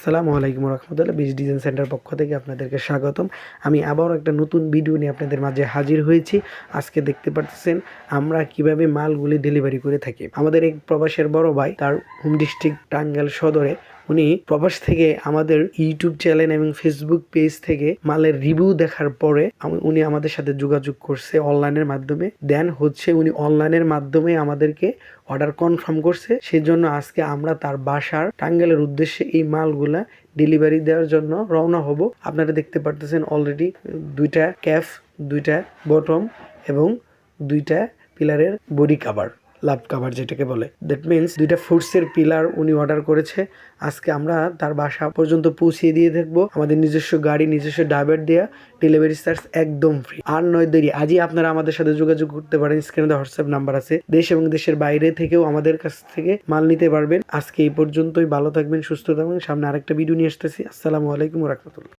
আসসালামু আলাইকুম রহমতুল্লাহ। Beach design centre পক্ষ থেকে আপনাদেরকে স্বাগতম। আমি আবারও একটা নতুন ভিডিও নিয়ে আপনাদের মাঝে হাজির হয়েছি। আজকে দেখতে পাচ্ছেন আমরা কিভাবে মালগুলি ডেলিভারি করে থাকি। আমাদের এক প্রবাসের বড় ভাই, তার হোম ডিস্ট্রিক্ট টাঙ্গাইল সদরে, উনি প্রবাস থেকে আমাদের ইউটিউব চ্যানেল এবং ফেসবুক পেজ থেকে মালের রিভিউ দেখার পরে উনি আমাদের সাথে যোগাযোগ করছে অনলাইনের মাধ্যমে। দেন উনি অনলাইনের মাধ্যমে আমাদেরকে অর্ডার কনফার্ম করছে। সেজন্য আজকে আমরা তার বাসার টাঙ্গাইলের উদ্দেশ্যে এই মালগুলা ডেলিভারি দেওয়ার জন্য রওনা হব। আপনারা দেখতে পারতেছেন অলরেডি দুইটা ক্যাফ, দুইটা বটম এবং দুইটা পিলারের বডি কাভার, লাভ কাভার যেটাকে বলে, দ্যাট মিনস দুইটা ফুটসের পিলার উনি অর্ডার করেছে। আজকে আমরা তার বাসা পর্যন্ত পৌঁছিয়ে দিয়ে থাকবো আমাদের নিজস্ব গাড়ি, নিজস্ব ড্রাইভার দেওয়া। ডেলিভারি চার্জ একদম ফ্রি। আর নয় দেরি, আজই আপনারা আমাদের সাথে যোগাযোগ করতে পারেন। স্ক্রিনে দেওয়া হোয়াটসঅ্যাপ নাম্বার আছে। দেশ এবং দেশের বাইরে থেকেও আমাদের কাছ থেকে মাল নিতে পারবেন। আজকে এই পর্যন্তই। ভালো থাকবেন, সুস্থ থাকবেন। সামনে আরেকটা ভিডিও নিয়ে আসতেছি। আসসালামু আলাইকুম ওয়া রাহমাতুল্লাহ।